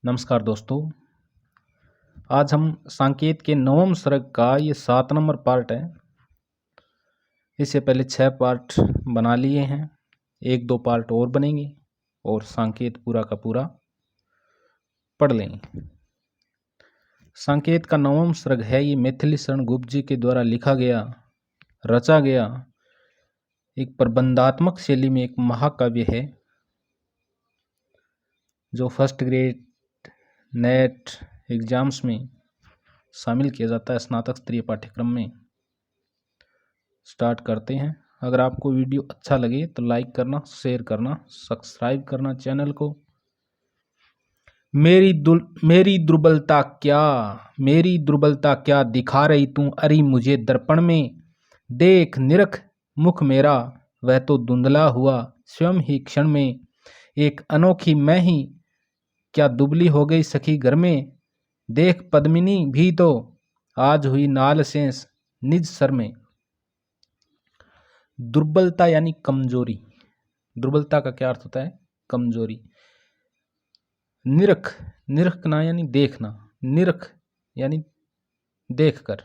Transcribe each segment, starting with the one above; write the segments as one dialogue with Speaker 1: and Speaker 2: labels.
Speaker 1: नमस्कार दोस्तों। आज हम सांकेत के नवम सर्ग का ये 7 नंबर पार्ट है। इससे पहले 6 पार्ट बना लिए हैं, 1-2 पार्ट और बनेंगे और सांकेत पूरा का पूरा पढ़ लेंगे। सांकेत का नवम सर्ग है ये मैथिली शरण गुप्त जी के द्वारा लिखा गया, रचा गया एक प्रबंधात्मक शैली में एक महाकाव्य है जो फर्स्ट ग्रेड नेट एग्जाम्स में शामिल किया जाता है स्नातक स्तरीय पाठ्यक्रम में। स्टार्ट करते हैं। अगर आपको वीडियो अच्छा लगे तो लाइक करना, शेयर करना, सब्सक्राइब करना चैनल को। मेरी दुर्बलता क्या दिखा रही तू अरी मुझे दर्पण में। देख निरख मुख मेरा वह तो धुंधला हुआ स्वयं ही क्षण में। एक अनोखी मैं ही क्या दुबली हो गई सखी घर में। देख पद्मिनी भी तो आज हुई नाल शेष निज सर में। दुर्बलता यानी कमजोरी। दुर्बलता का क्या अर्थ होता है? कमजोरी। निरख, निरखना यानी देखना, निरख यानी देखकर।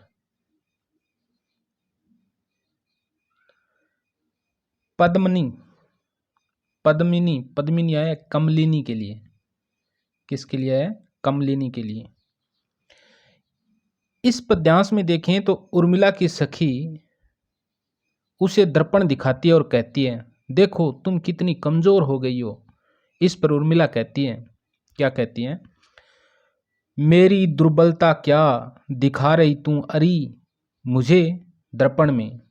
Speaker 1: पद्मिनी, पद्मिनी, पद्मिनी आया कमलिनी के लिए। किसके लिए है? कमलिनी के लिए। इस पद्यांश में देखें तो उर्मिला की सखी उसे दर्पण दिखाती है और कहती है, देखो तुम कितनी कमजोर हो गई हो। इस पर उर्मिला कहती है, क्या कहती है? मेरी दुर्बलता क्या दिखा रही तू अरी मुझे दर्पण में।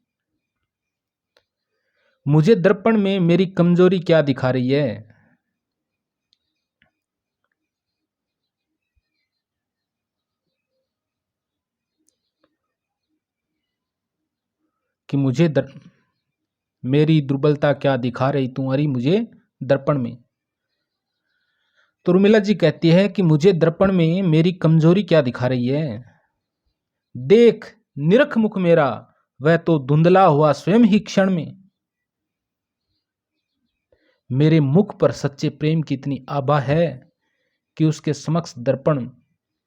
Speaker 1: मुझे दर्पण में मेरी कमजोरी क्या दिखा रही है? कि मेरी दुर्बलता क्या दिखा रही तू अरी मुझे दर्पण में। तो उर्मिला जी कहती है कि मुझे दर्पण में मेरी कमजोरी क्या दिखा रही है। देख निरख मुख मेरा वह तो धुंधला हुआ स्वयं ही क्षण में। मेरे मुख पर सच्चे प्रेम की इतनी आभा है कि उसके समक्ष दर्पण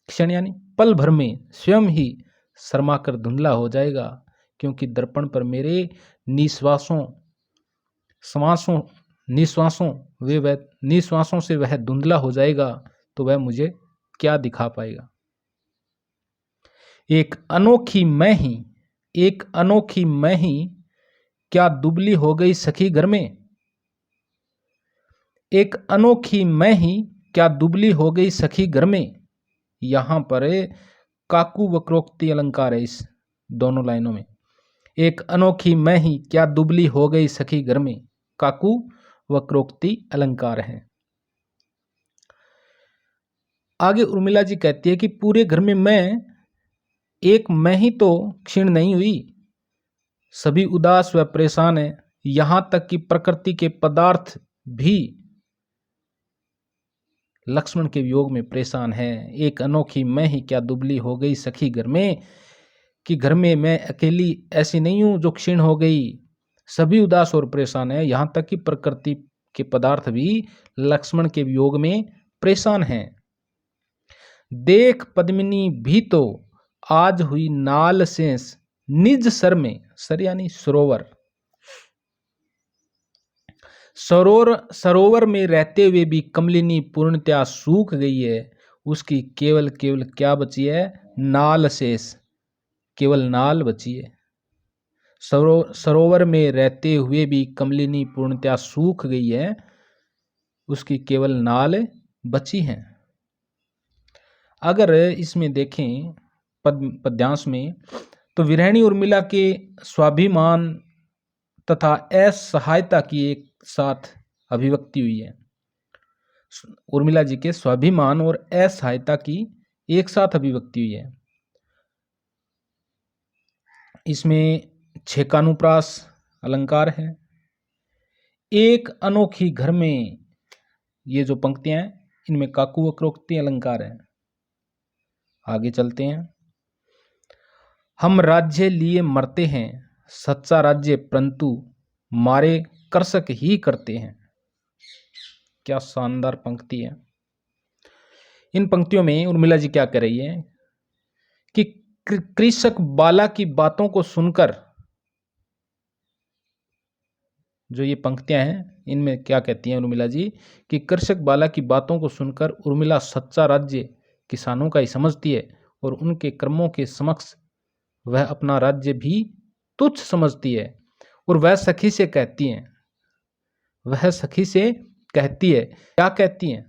Speaker 1: क्षण यानी पल भर में स्वयं ही शर्माकर धुंधला हो जाएगा, क्योंकि दर्पण पर मेरे निश्वासों से वह धुंधला हो जाएगा, तो वह मुझे क्या दिखा पाएगा। एक अनोखी मैं ही क्या दुबली हो गई सखी घर में। एक अनोखी मैं ही क्या दुबली हो गई सखी घर में। यहां पर काकू वक्रोक्ति अलंकार है इस दोनों लाइनों में। एक अनोखी मैं ही क्या दुबली हो गई सखी घर में, काकू वक्रोक्ति अलंकार है। आगे उर्मिला जी कहती है कि पूरे घर में मैं ही तो क्षीण नहीं हुई, सभी उदास व परेशान है। यहां तक कि प्रकृति के पदार्थ भी लक्ष्मण के वियोग में परेशान है। एक अनोखी मैं ही क्या दुबली हो गई सखी घर में, कि घर में मैं अकेली ऐसी नहीं हूं जो क्षीण हो गई, सभी उदास और परेशान है। यहां तक कि प्रकृति के पदार्थ भी लक्ष्मण के वियोग में परेशान हैं। देख पद्मिनी भी तो आज हुई नाल शेष निज सर में। सर यानी सरोवर। सरोवर में रहते हुए भी कमलिनी पूर्णतया सूख गई है। उसकी केवल क्या बची है? नाल शेष, केवल नाल बची है। सरोवर में रहते हुए भी कमलिनी पूर्णतया सूख गई है, उसकी केवल नाल बची है। अगर इसमें देखें पद्यांश में, तो विरहिणी उर्मिला के स्वाभिमान तथा असहायता की एक साथ अभिव्यक्ति हुई है। उर्मिला जी के स्वाभिमान और असहायता की एक साथ अभिव्यक्ति हुई है। इसमें छेकानुप्रास अलंकार है। एक अनोखी घर में, ये जो पंक्तियां हैं इनमें काकू वक्रोक्ति अलंकार है। आगे चलते हैं। हम राज्य लिए मरते हैं, सच्चा राज्य परंतु मारे कृषक ही करते हैं। क्या शानदार पंक्ति है। इन पंक्तियों में उर्मिला जी क्या कह रही है कि कृषक बाला की बातों को सुनकर, जो ये पंक्तियां हैं इनमें क्या कहती हैं उर्मिला जी कि कृषक बाला की बातों को सुनकर उर्मिला सच्चा राज्य किसानों का ही समझती है और उनके कर्मों के समक्ष वह अपना राज्य भी तुच्छ समझती है। और वह सखी से कहती है, वह सखी से कहती है, क्या कहती है?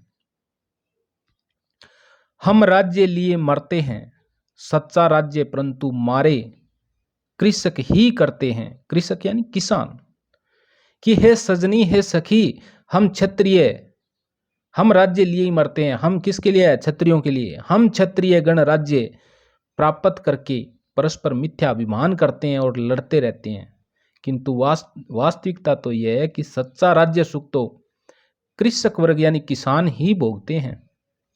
Speaker 1: हम राज्य लिए मरते हैं, सच्चा राज्य परंतु मारे कृषक ही करते हैं। कृषक यानी किसान। कि हे सजनी, हे सखी, हम क्षत्रिय, हम राज्य लिए ही मरते हैं। हम किसके लिए है? क्षत्रियों के लिए। हम क्षत्रिय गण राज्य प्राप्त करके परस्पर मिथ्या अभिमान करते हैं और लड़ते रहते हैं, किंतु वास्तविकता तो यह है कि सच्चा राज्य सुख तो कृषक वर्ग यानी किसान ही भोगते हैं।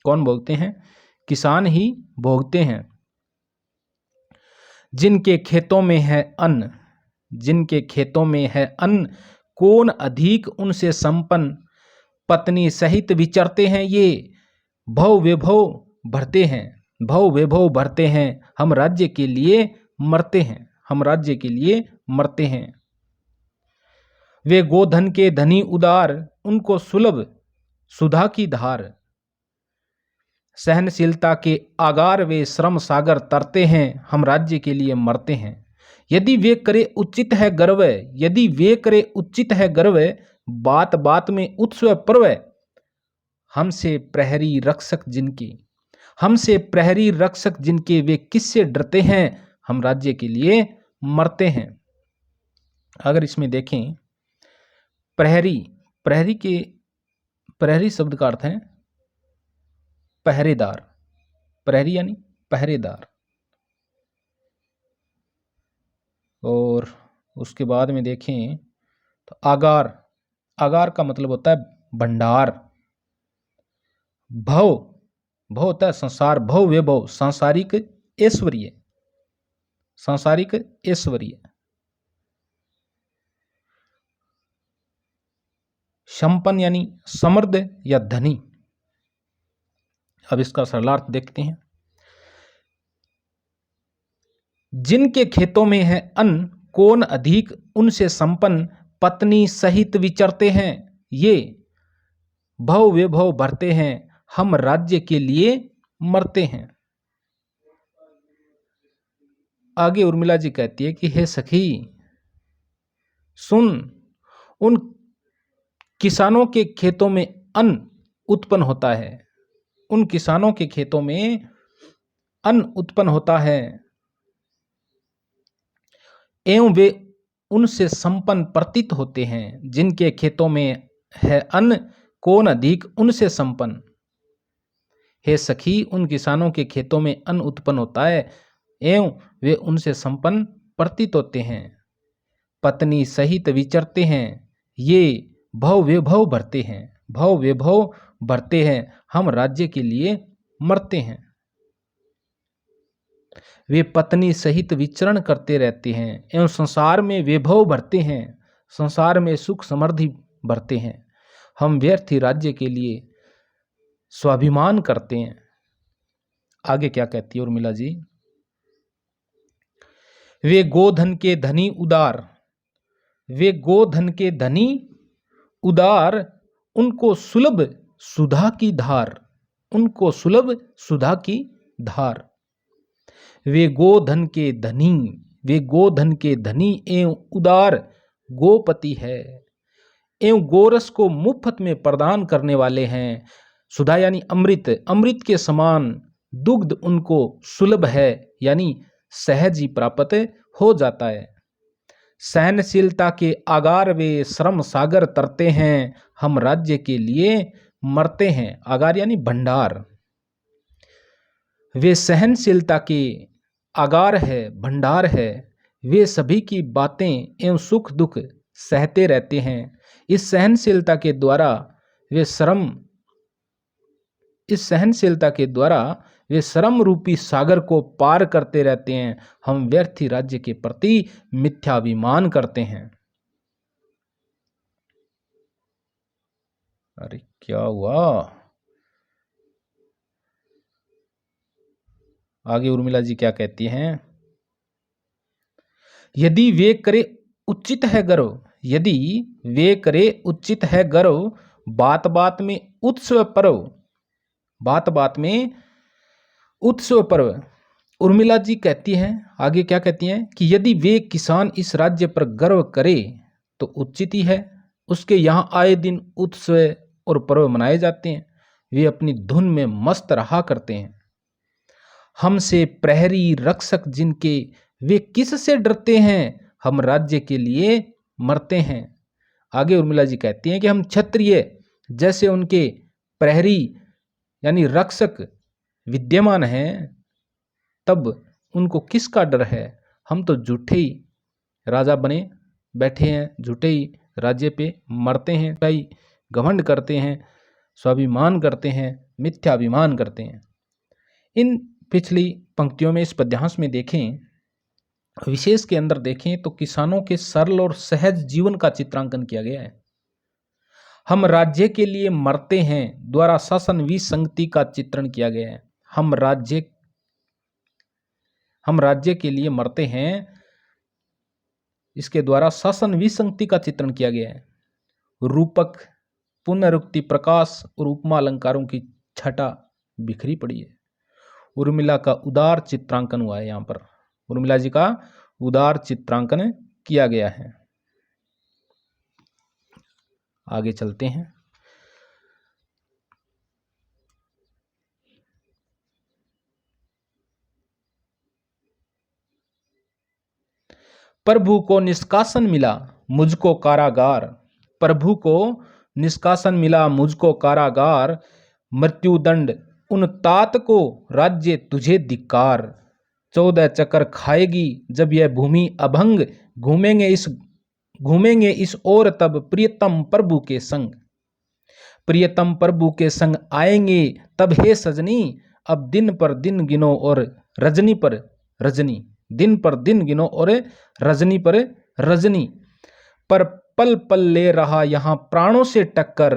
Speaker 1: कौन भोगते हैं? किसान ही भोगते हैं। जिनके खेतों में है अन्न, जिनके खेतों में है अन्न, कौन अधिक उनसे संपन्न पत्नी सहित विचरते हैं। ये भव विभव भरते हैं, भव विभव भरते हैं। हम राज्य के लिए मरते हैं, हम राज्य के लिए मरते हैं। वे गोधन के धनी उदार, उनको सुलभ सुधा की धार। सहनशीलता के आगार वे श्रम सागर तरते हैं। हम राज्य के लिए मरते हैं। यदि वे करे उचित है गर्व, यदि वे करे उचित है गर्व, बात बात में उत्सव पर्व। हमसे प्रहरी रक्षक जिनके, हमसे प्रहरी रक्षक जिनके, वे किससे डरते हैं? हम राज्य के लिए मरते हैं। अगर इसमें देखें प्रहरी, प्रहरी शब्द का अर्थ है पहरेदार। प्रहरी यानी पहरेदार। और उसके बाद में देखें तो आगार, आगार का मतलब होता है भंडार। भव, भव होता है संसार, भव वैभव सांसारिक ऐश्वर्य, सांसारिक ऐश्वर्य। संपन्न यानी समृद्ध या धनी। अब इसका सरलार्थ देखते हैं। जिनके खेतों में है अन्न, कौन अधिक उनसे संपन्न पत्नी सहित विचरते हैं। ये भव वैभव भरते हैं, हम राज्य के लिए मरते हैं। आगे उर्मिला जी कहती है कि हे सखी सुन, उन किसानों के खेतों में अन्न उत्पन्न होता है, उन किसानों के खेतों में अन्न उत्पन्न होता है एवं वे उनसे संपन्न प्रतीत होते हैं। जिनके खेतों में है अन्न, कौन अधिक उनसे संपन्न। हे सखी, उन किसानों के खेतों में अन्न उत्पन्न होता है एवं वे उनसे संपन्न प्रतीत होते हैं। पत्नी सहित विचरते हैं, ये भव वैभव भरते हैं, भव वैभव भरते हैं। हम राज्य के लिए मरते हैं। वे पत्नी सहित विचरण करते रहते हैं एवं संसार में वैभव भरते हैं, संसार में सुख समृद्धि भरते हैं। हम व्यर्थ ही राज्य के लिए स्वाभिमान करते हैं। आगे क्या कहती है उर्मिला जी? वे गोधन के धनी उदार, वे गोधन के धनी उदार, उनको सुलभ सुधा की धार, उनको सुलभ सुधा की धार। वे गोधन के धनी, वे गोधन के धनी एवं उदार गोपति है एवं गोरस को मुफ्त में प्रदान करने वाले हैं। सुधा यानी अमृत, अमृत के समान दुग्ध उनको सुलभ है यानी सहज ही प्राप्त हो जाता है। सहनशीलता के आगार वे श्रम सागर तरते हैं, हम राज्य के लिए मरते हैं। आगार यानी भंडार। वे सहनशीलता के आगार है, भंडार है। वे सभी की बातें एवं सुख दुख सहते रहते हैं। इस सहनशीलता के द्वारा वे श्रम, इस सहनशीलता के द्वारा वे श्रम रूपी सागर को पार करते रहते हैं। हम व्यर्थी राज्य के प्रति मिथ्याभिमान करते हैं। अरे क्या हुआ? आगे उर्मिला जी क्या कहती हैं, यदि वे करे उचित है गर्व, यदि वे करे उचित है गर्व, बात बात में उत्सव पर्व, बात बात में उत्सव पर्व। उर्मिला जी कहती हैं, आगे क्या कहती हैं कि यदि वे किसान इस राज्य पर गर्व करे तो उचित ही है। उसके यहाँ आए दिन उत्सव और पर्व मनाए जाते हैं, वे अपनी धुन में मस्त रहा करते हैं। हमसे प्रहरी रक्षक जिनके, वे किस से डरते हैं, हम राज्य के लिए मरते हैं। आगे उर्मिला जी कहती हैं कि हम क्षत्रिय जैसे उनके प्रहरी यानी रक्षक विद्यमान हैं, तब उनको किसका डर है। हम तो झूठे ही राजा बने बैठे हैं, झूठे ही राज्य पे मरते हैं, भाई घमंड करते हैं, स्वाभिमान करते हैं, मिथ्याभिमान करते हैं। इन पिछली पंक्तियों में इस पद्यांश में देखें, विशेष के अंदर देखें तो किसानों के सरल और सहज जीवन का चित्रांकन किया गया है। हम राज्य के लिए मरते हैं द्वारा शासन विसंगति का चित्रण किया गया है। हम राज्य के लिए मरते हैं, इसके द्वारा शासन विसंगति का चित्रण किया गया है। रूपक, पुनरुक्ति, प्रकाश और उपमा अलंकारों की छटा बिखरी पड़ी है। उर्मिला का उदार चित्रांकन हुआ है। यहाँ पर उर्मिला जी का उदार चित्रांकन किया गया है। आगे चलते हैं। प्रभु को निष्कासन मिला मुझको कारागार, प्रभु को निष्कासन मिला मुझको कारागार, मृत्युदंड उन तात को राज्य तुझे धिक्कार। 14 चक्कर खाएगी जब यह भूमि अभंग, घूमेंगे इस ओर तब प्रियतम प्रभु के संग, प्रियतम प्रभु के संग आएंगे तब हे सजनी, अब दिन पर दिन गिनो और रजनी पर रजनी, दिन पर दिन गिनो और रजनी पर रजनी, पर पल पल ले रहा यहाँ प्राणों से टक्कर,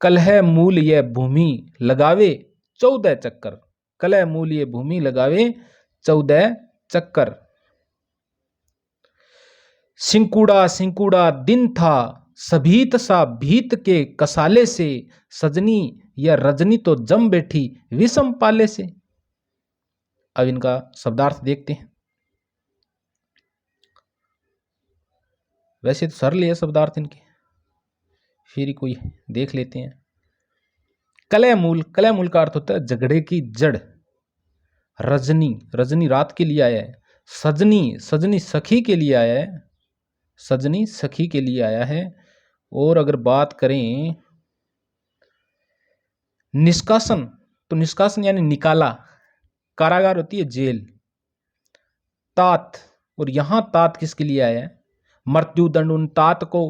Speaker 1: कलह मूल यह भूमि लगावे 14 चक्कर, कलह मूल यह भूमि लगावे 14 चक्कर। सिंकुड़ा सिंकुड़ा दिन था सभीत सा भीत के कसाले से, सजनी या रजनी तो जम बैठी विषम पाले से। अब इनका शब्दार्थ देखते हैं। वैसे तो सरल है शब्दार्थ इनके, फिर कोई देख लेते हैं। कलह मूल, कलह मूल का अर्थ होता है झगड़े की जड़। रजनी, रजनी रात के लिए आया है। सजनी, सजनी सखी के लिए आया है, सजनी सखी के लिए आया है। और अगर बात करें निष्कासन, तो निष्कासन यानी निकाला, कारागार होती है जेल। तात, और यहां तात किसके लिए आया है, मृत्युदंड उन तात को,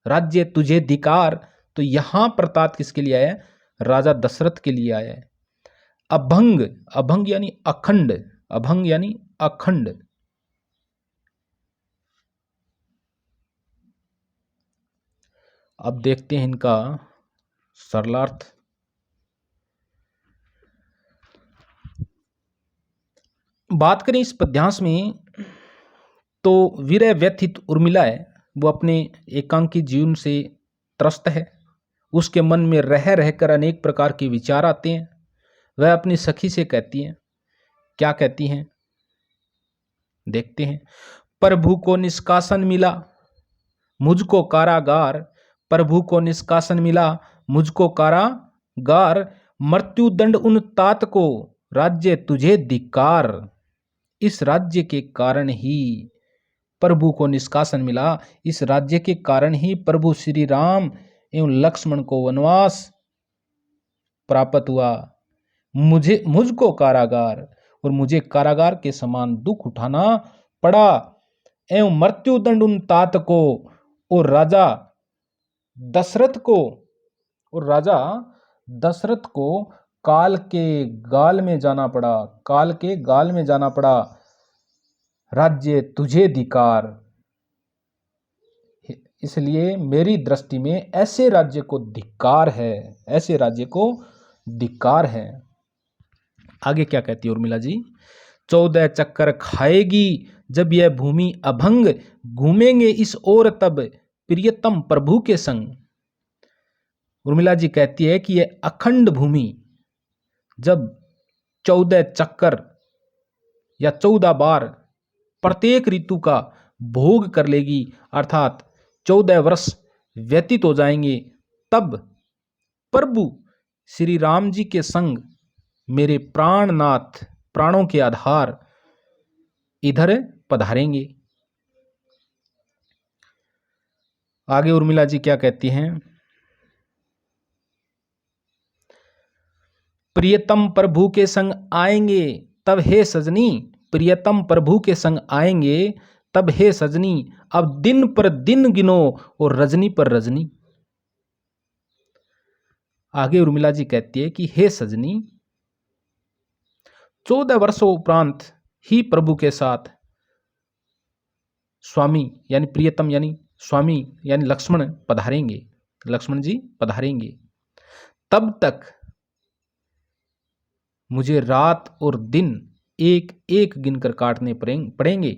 Speaker 1: राज्य तुझे धिकार, तो यहां पर तात किसके लिए आया है, राजा दशरथ के लिए आया है। अभंग, अभंग यानी अखंड, अभंग यानी अखंड। अब देखते हैं इनका सरलार्थ। बात करें इस पद्यांश में तो विरह व्यथित उर्मिला है, वो अपने एकांकी जीवन से त्रस्त है। उसके मन में रह रहकर अनेक प्रकार के विचार आते हैं। वह अपनी सखी से कहती है, क्या कहती हैं देखते हैं। प्रभु को निष्कासन मिला मुझको कारागार, प्रभु को निष्कासन मिला मुझको कारागार, मृत्युदंड उन तात को राज्य तुझे धिक्कार। इस राज्य के कारण ही प्रभु को निष्कासन मिला, इस राज्य के कारण ही प्रभु श्री राम एवं लक्ष्मण को वनवास प्राप्त हुआ। मुझको कारागार, और मुझे कारागार के समान दुख उठाना पड़ा। एवं मृत्युदंड उन तात को, और राजा दशरथ को, और राजा दशरथ को काल के गाल में जाना पड़ा, काल के गाल में जाना पड़ा। राज्य तुझे धिकार, इसलिए मेरी दृष्टि में ऐसे राज्य को धिक्कार है, ऐसे राज्य को धिक्कार है। आगे क्या कहती है उर्मिला जी, 14 चक्कर खाएगी जब यह भूमि अभंग, घूमेंगे इस ओर तब प्रियतम प्रभु के संग। उर्मिला जी कहती है कि यह अखंड भूमि जब 14 चक्कर या 14 बार प्रत्येक ऋतु का भोग कर लेगी, अर्थात 14 वर्ष व्यतीत हो जाएंगे, तब प्रभु श्री राम जी के संग मेरे प्राणनाथ, प्राणों के आधार इधर पधारेंगे। आगे उर्मिला जी क्या कहती हैं, प्रियतम प्रभु के संग आएंगे तब हे सजनी, प्रियतम प्रभु के संग आएंगे तब हे सजनी, अब दिन पर दिन गिनो और रजनी पर रजनी। आगे उर्मिला जी कहती है कि हे सजनी, 14 वर्षों उपरांत ही प्रभु के साथ स्वामी यानी प्रियतम यानी स्वामी यानी लक्ष्मण पधारेंगे, लक्ष्मण जी पधारेंगे। तब तक मुझे रात और दिन एक एक गिनकर काटने पड़ेंगे।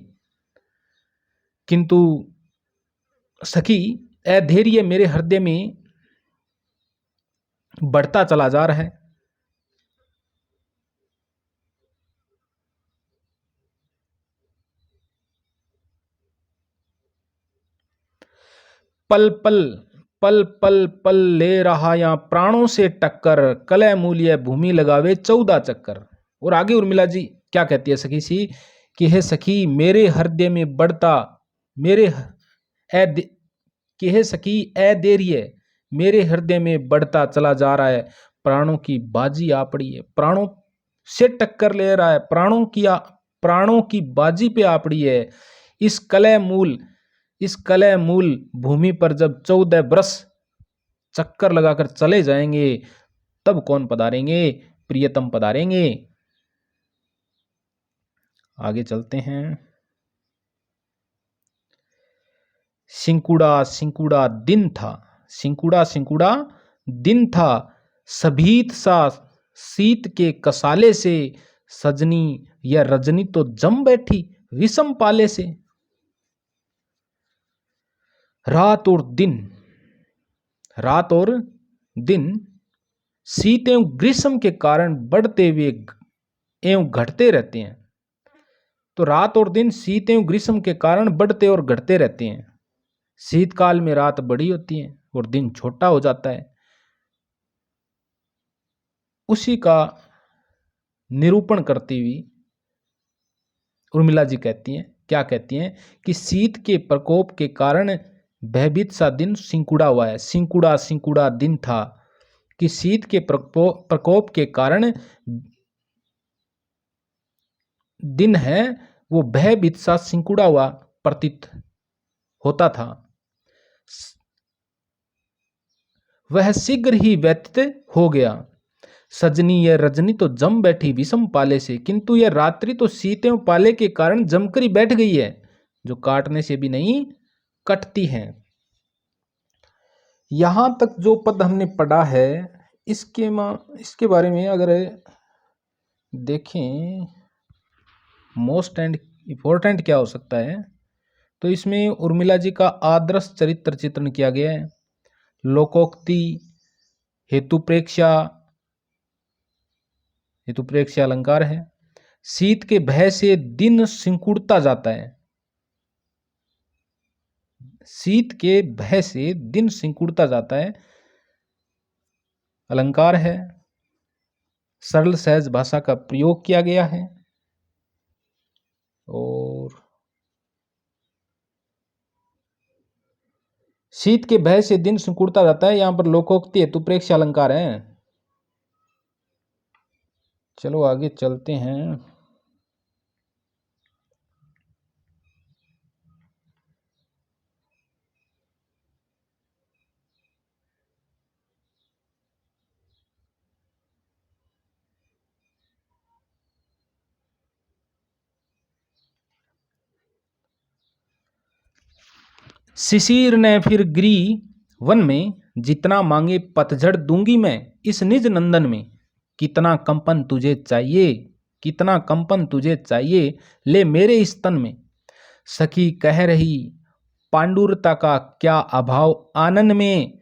Speaker 1: किंतु सखी, अधैर्य मेरे हृदय में बढ़ता चला जा रहा है। पल पल पल पल पल ले रहा या प्राणों से टक्कर, कलय मूल्य भूमि लगावे 14 चक्कर। और आगे उर्मिला जी क्या कहती है सखी सी, कि हे सखी मेरे हृदय में बढ़ता, कि हे सखी अधैर्य मेरे हृदय में बढ़ता चला जा रहा है, प्राणों की बाजी आ पड़ी है, प्राणों से टक्कर ले रहा है, प्राणों की बाजी पे आ पड़ी है। इस कलय मूल भूमि पर जब 14 बरस चक्कर लगाकर चले जाएंगे, तब कौन पधारेंगे, प्रियतम पधारेंगे। आगे चलते हैं। सिंकुड़ा सिंकुड़ा दिन था, सिंकुड़ा सिंकुड़ा दिन था, सभीत सा शीत के कसाले से, सजनी या रजनी तो जम बैठी विषम पाले से। रात और दिन शीत एवं ग्रीष्म के कारण बढ़ते हुए एवं घटते रहते हैं। तो रात और दिन शीत एवं ग्रीष्म के कारण बढ़ते और घटते रहते हैं। शीतकाल में रात बड़ी होती है और दिन छोटा हो जाता है। उसी का निरूपण करती हुई उर्मिला जी कहती हैं, क्या कहती हैं, कि शीत के प्रकोप के कारण भयभीत सा दिन सिंकुड़ा हुआ है। सिंकुड़ा सिंकुड़ा दिन था, कि शीत के प्रकोप के कारण दिन है वो भयभीत सा सिंकुड़ा हुआ प्रतीत होता था। वह शीघ्र ही व्यतीत हो गया। सजनी यह रजनी तो जम बैठी विषम पाले से, किंतु यह रात्रि तो शीत एवं पाले के कारण जमकर बैठ गई है, जो काटने से भी नहीं कटती है। यहां तक जो पद हमने पढ़ा है, इसके बारे में अगर देखें, मोस्ट एंड इम्पोर्टेंट क्या हो सकता है, तो इसमें उर्मिला जी का आदर्श चरित्र चित्रण किया गया है। लोकोक्ति, हेतुप्रेक्ष्य अलंकार है। शीत के भय से दिन सिंकुड़ता जाता है, शीत के भय से दिन सिंकुड़ता जाता है, अलंकार है। सरल सहज भाषा का प्रयोग किया गया है। और शीत के भय से दिन सिंकुड़ता जाता है, यहां पर लोकोक्ति हेतुप्रेक्ष्य अलंकार है। चलो आगे चलते हैं। शिशिर ने फिर गिरी वन में, जितना मांगे पतझड़ दूंगी मैं इस निज नंदन में। कितना कंपन तुझे चाहिए, कितना कंपन तुझे चाहिए, ले मेरे इस तन में। सखी कह रही पांडुरता का क्या अभाव आनन में।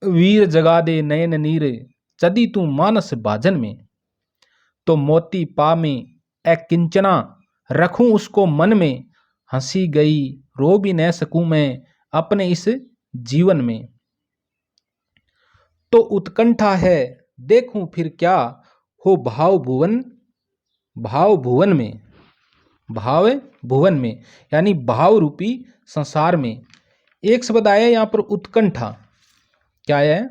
Speaker 1: वीर जगा दे नयन नीर, चदी तू मानस भाजन में। तो मोती पा में ए किंचना, रखूं उसको मन में। हंसी गई रो भी न सकूं मैं अपने इस जीवन में। तो उत्कंठा है देखूं फिर क्या हो भाव भुवन, भाव भुवन में, भाव भुवन में यानी भाव रूपी संसार में। एक शब्द आया यहां पर उत्कंठा। क्या आया है?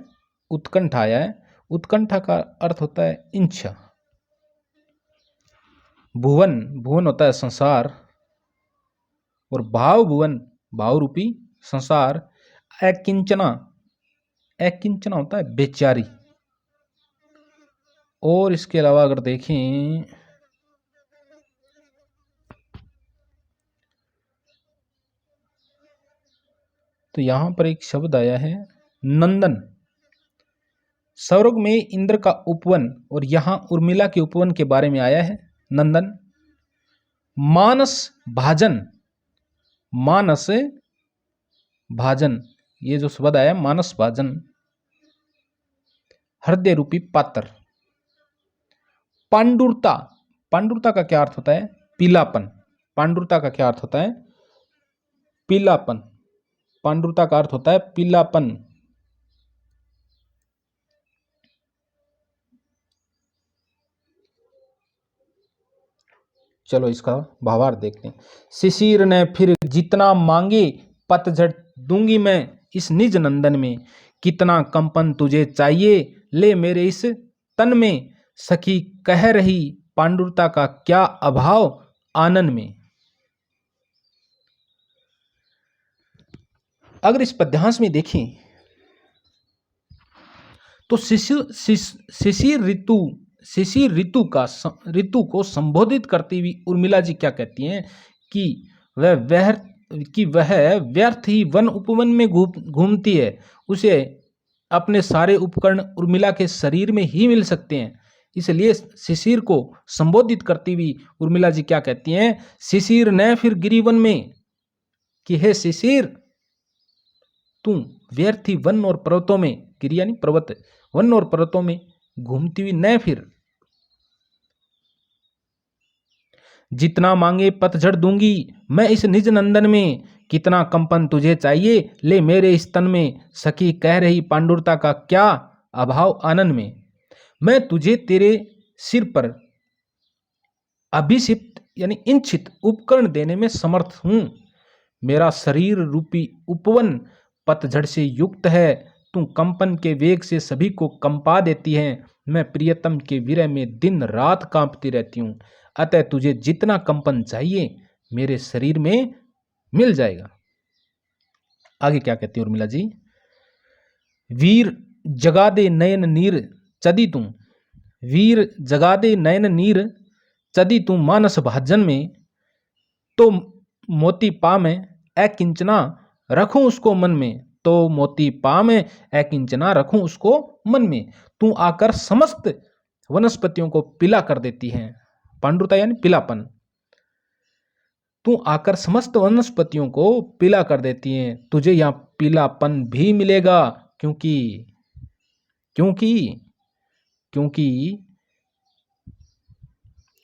Speaker 1: उत्कंठा आया है। उत्कंठा का अर्थ होता है इच्छा। भुवन, भुवन होता है संसार, और भाव भुवन, भाव रूपी संसार। अकिंचना, अकिंचना होता है बेचारी। और इसके अलावा अगर देखें तो यहां पर एक शब्द आया है नंदन। स्वर्ग में इंद्र का उपवन और यहां उर्मिला के उपवन के बारे में आया है नंदन। मानस भाजन, मानस भाजन, ये जो शब्द आया मानस भाजन, हृदय रूपी पात्र। पांडुरता, पांडुरता का क्या अर्थ होता है? पीलापन। पांडुरता का क्या अर्थ होता है? पीलापन। पांडुरता का अर्थ होता है पीलापन। चलो इसका भावार्थ देखते हैं। शिशिर ने फिर जितना मांगे पतझड़ दूंगी मैं इस निज नंदन में। कितना कंपन तुझे चाहिए ले मेरे इस तन में। सखी कह रही पांडुरता का क्या अभाव आनन में। अगर इस पद्यांश में देखें तो शिशिर ऋतु, शिशिर ऋतु का, ऋतु को संबोधित करती हुई उर्मिला जी क्या कहती हैं कि वह व्यर्थ ही वन उपवन में घूमती है। उसे अपने सारे उपकरण उर्मिला के शरीर में ही मिल सकते हैं। इसलिए शिशिर को संबोधित करती हुई उर्मिला जी क्या कहती हैं? शिशिर ने फिर गिरिवन में, कि हे शिशिर तू व्यर्थ ही वन और पर्वतों में, गिरि यानी पर्वत, वन और पर्वतों में घूमती हुई न फिर। जितना मांगे पतझड़ दूंगी मैं इस निज नंदन में। कितना कंपन तुझे चाहिए ले मेरे इस तन में। सखी कह रही पांडुरता का क्या अभाव आनन में। मैं तुझे तेरे सिर पर अभिषिक्त यानी इंचित उपकरण देने में समर्थ हूं। मेरा शरीर रूपी उपवन पतझड़ से युक्त है। तू कंपन के वेग से सभी को कंपा देती है। मैं प्रियतम के विरह में दिन रात कांपती रहती हूं। अतः तुझे जितना कंपन चाहिए मेरे शरीर में मिल जाएगा। आगे क्या कहती है उर्मिला जी? वीर जगा दे नयन नीर चदी तू, वीर जगा दे नयन नीर चदी तू मानस भाजन में। तो मोती पा में अकिंचना रखूं उसको मन में। तो मोती पा में अकिंचना रखूं उसको मन में। तू आकर समस्त वनस्पतियों को पीला कर देती है। पांडुरता यानी पीलापन। तू आकर समस्त वनस्पतियों को पीला कर देती है। तुझे यहां पीलापन भी मिलेगा क्योंकि क्योंकि क्योंकि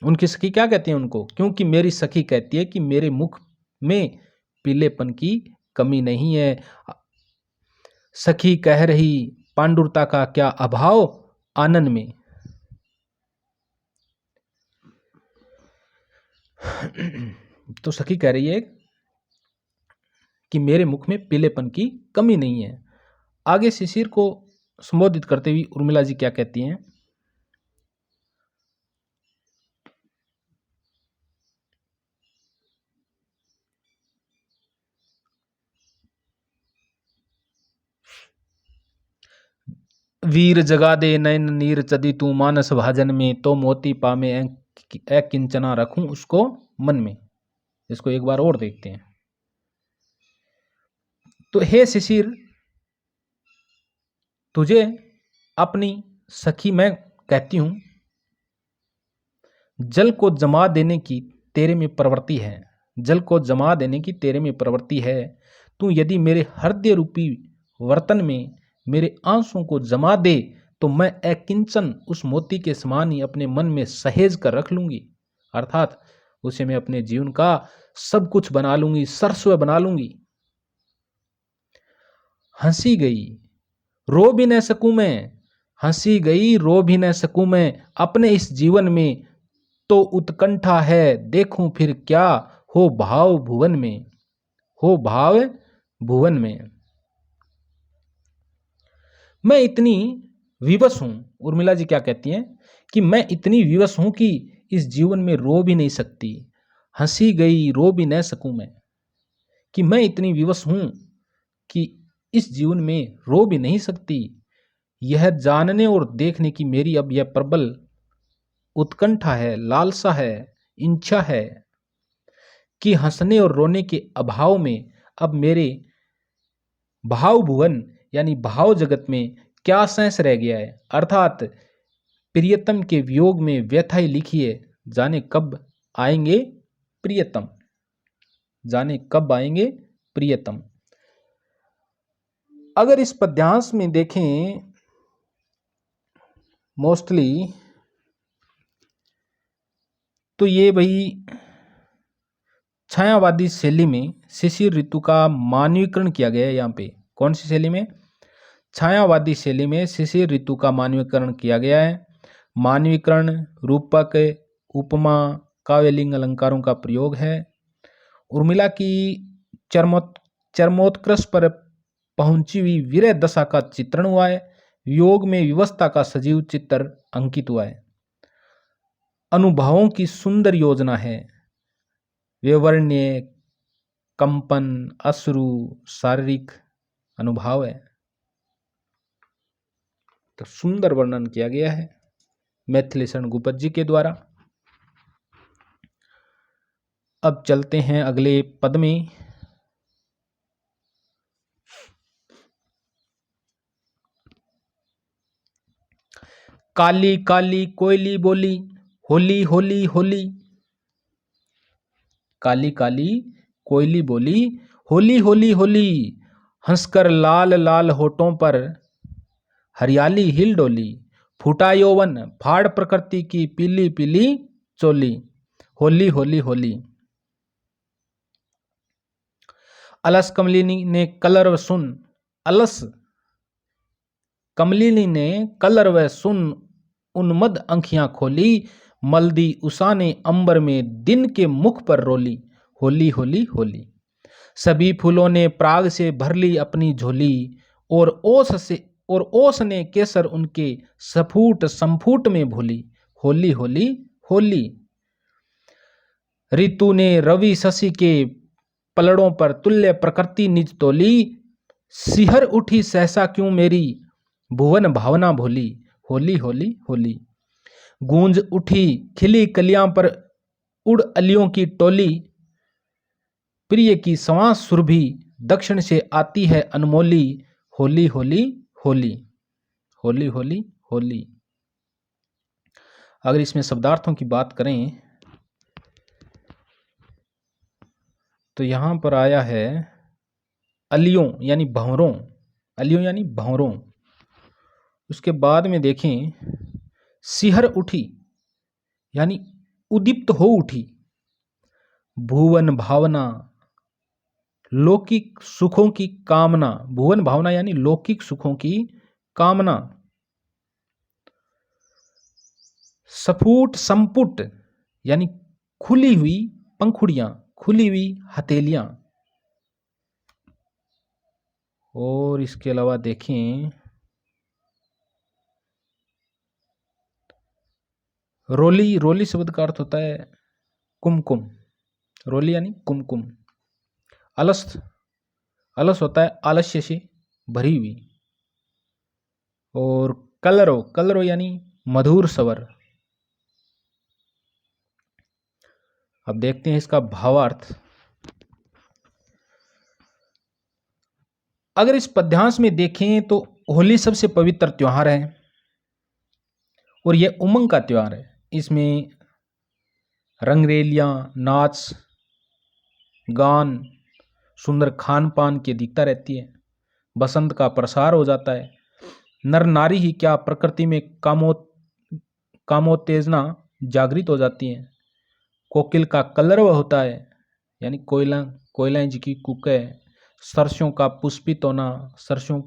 Speaker 1: उनकी सखी क्या कहती है उनको? क्योंकि मेरी सखी कहती है कि मेरे मुख में पीलेपन की कमी नहीं है। सखी कह रही पांडुरता का क्या अभाव आनन में। तो सखी कह रही है कि मेरे मुख में पीलेपन की कमी नहीं है। आगे शिशिर को संबोधित करते हुए उर्मिला जी क्या कहती हैं? वीर जगा दे नयन नीर चदी तू मानस भाजन में। तो मोती पा में अकिंचना रखूं उसको मन में। इसको एक बार और देखते हैं। तो हे शिशिर तुझे अपनी सखी मैं कहती हूं, जल को जमा देने की तेरे में प्रवृत्ति है, जल को जमा देने की तेरे में प्रवृत्ति है। तू यदि मेरे हृदय रूपी वर्तन में मेरे आंसुओं को जमा दे तो मैं अकिंचन उस मोती के समान ही अपने मन में सहेज कर रख लूंगी, अर्थात उसे मैं अपने जीवन का सब कुछ बना लूंगी, सर्वस्व बना लूंगी। हंसी गई रो भी न सकूं मैं, हंसी गई रो भी न सकूं मैं, अपने इस जीवन में तो उत्कंठा है, देखूं फिर क्या हो भाव भुवन में, हो भाव भुवन में। मैं इतनी विवश हूं, उर्मिला जी क्या कहती हैं कि मैं इतनी विवश हूं कि इस जीवन में रो भी नहीं सकती, हंसी गई रो भी न सकूं मैं, कि मैं इतनी विवश हूं कि इस जीवन में रो भी नहीं सकती। यह जानने और देखने की मेरी अब यह प्रबल उत्कंठा है, लालसा है, इच्छा है कि हंसने और रोने के अभाव में अब मेरे भाव भुवन यानी भाव जगत में क्या शेष रह गया है, अर्थात प्रियतम के वियोग में व्यथा ही लिखी है, जाने कब आएंगे प्रियतम, जाने कब आएंगे प्रियतम। अगर इस पद्यांश में देखें मोस्टली तो ये भाई छायावादी शैली में शिशिर ऋतु का मानवीकरण किया गया है। यहाँ पे कौन सी शैली में? छायावादी शैली में शिशिर ऋतु का मानवीकरण किया गया है। मानवीकरण रूपक, उपमा, काव्यलिंग अलंकारों का प्रयोग है। उर्मिला की चरमोत्कर्ष पर पहुंची हुई विरह दशा का चित्रण हुआ है। वियोग में विवस्था का सजीव चित्र अंकित हुआ है। अनुभवों की सुंदर योजना है। विवर्ण्य, कंपन, अश्रु, शारीरिक अनुभव है। तो सुंदर वर्णन किया गया है मैथिलीशरण गुप्त जी के द्वारा। अब चलते हैं अगले पद में। काली काली कोयली बोली, होली होली होली। काली काली कोयली बोली, होली होली होली। हंसकर लाल लाल होठों पर हरियाली हिल डोली। फूटा यौवन फाड़ प्रकृति की पीली पीली चोली, होली होली होली। अलस कमलिनी ने कलर व सुन, अलस कमलिनी ने कलर व सुन उन्मद आंखियां खोली। मलदी उषा ने अंबर में दिन के मुख पर रोली, होली होली होली। सभी फूलों ने प्राग से भर ली अपनी झोली, और ओस ने केसर उनके सफूट संफूट में भूली, होली होली होली। ऋतु ने रवि शशि के पलड़ों पर तुल्य प्रकृति निज तोली। सिहर उठी सहसा क्यों मेरी भुवन भावना भोली, होली होली होली। गूंज उठी खिली कलियां पर उड़ अलियों की टोली। प्रिय की श्वास सुरभि दक्षिण से आती है अनमोली, होली होली होली, होली होली होली। अगर इसमें शब्दार्थों की बात करें तो यहां पर आया है अलियों यानी भंवरों, अलियों यानी भंवरों। उसके बाद में देखें सिहर उठी यानी उदीप्त हो उठी। भुवन भावना लौकिक सुखों की कामना, भुवन भावना यानी लौकिक सुखों की कामना। सफूट संपुट यानी खुली हुई पंखुड़ियां, खुली हुई हथेलियां। और इसके अलावा देखें रोली, रोली शब्द का अर्थ होता है कुमकुम, रोली यानी कुमकुम। अलस, अलस होता है आलस्य से भरी हुई। और कलरो, कलरो यानी मधुर स्वर। अब देखते हैं इसका भावार्थ। अगर इस पद्यांश में देखें तो होली सबसे पवित्र त्योहार है। और ये उमंग का त्यौहार है। इसमें रंगरेलियां, नाच गान, सुंदर खान पान की अधिकता रहती है। बसंत का प्रसार हो जाता है। नर नारी ही क्या, प्रकृति में कामोत्तेजना जागृत हो जाती है। कोकिल का कलरव होता है, यानी कोयलाएं जी की कूक है। सरसों का पुष्पित होना, सरसों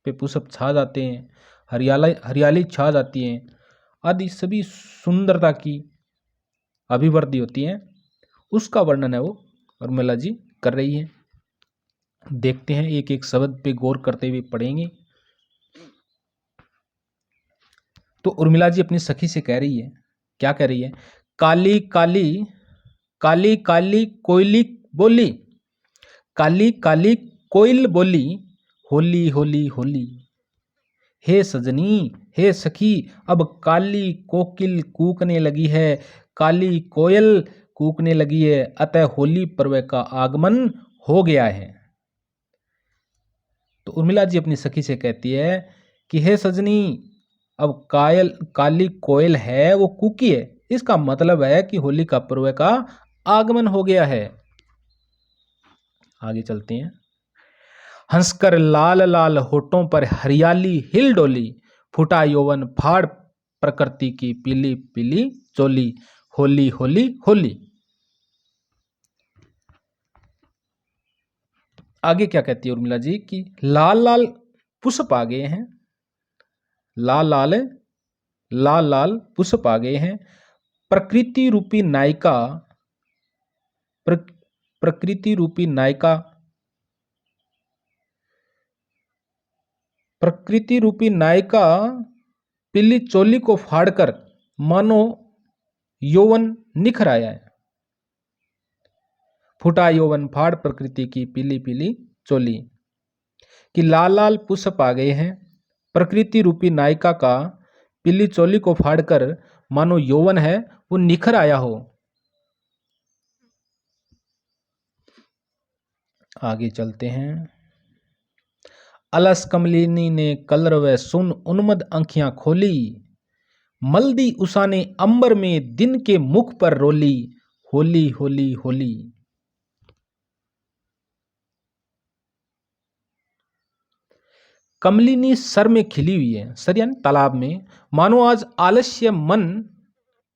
Speaker 1: पे पुष्प छा जाते हैं, हरियाली छा जाती है, आदि सभी सुंदरता की अभिवृद्धि होती है। उसका वर्णन है वो उर्मिला जी कर रही है। देखते हैं, एक एक शब्द पे गौर करते हुए पढ़ेंगे। तो उर्मिला जी अपनी सखी से कह रही है, क्या कह रही है? काली काली काली काली कोयली बोली, काली काली कोयल बोली, होली होली होली। हे सजनी, हे सखी, अब काली कोकिल कूकने लगी है, काली कोयल कूकने लगी है, अतः होली पर्व का आगमन हो गया है। तो उर्मिला जी अपनी सखी से कहती है कि हे सजनी, अब काली कोयल है वो कूकी है, इसका मतलब है कि होली का पर्व का आगमन हो गया है। आगे चलते हैं। हंसकर लाल लाल होठों पर हरियाली हिल डोली, फूटा यौवन फाड़ प्रकृति की पीली पीली चोली, होली होली होली। आगे क्या कहती है उर्मिला जी कि लाल लाल पुष्प आ गए हैं, लाल लाल लाल लाल पुष्प आ गए हैं। प्रकृति रूपी नायिका, प्रकृति रूपी नायिका, प्रकृति रूपी नायिका पीली चोली को फाड़कर मानो यौवन निखर आया है। फूटा यौवन फाड़ प्रकृति की पीली पीली चोली, कि लाल लाल पुष्प आ गए हैं। प्रकृति रूपी नायिका का पीली चोली को फाड़कर मानो यौवन है वो निखर आया हो। आगे चलते हैं। अलस कमलिनी ने कलरव सुन उन्मद आंखियां खोली, मल्दी उषा ने अंबर में दिन के मुख पर रोली, होली होली होली। कमलिनी सर में खिली हुई है, सर यानी तालाब में, मानो आज आलस्य मन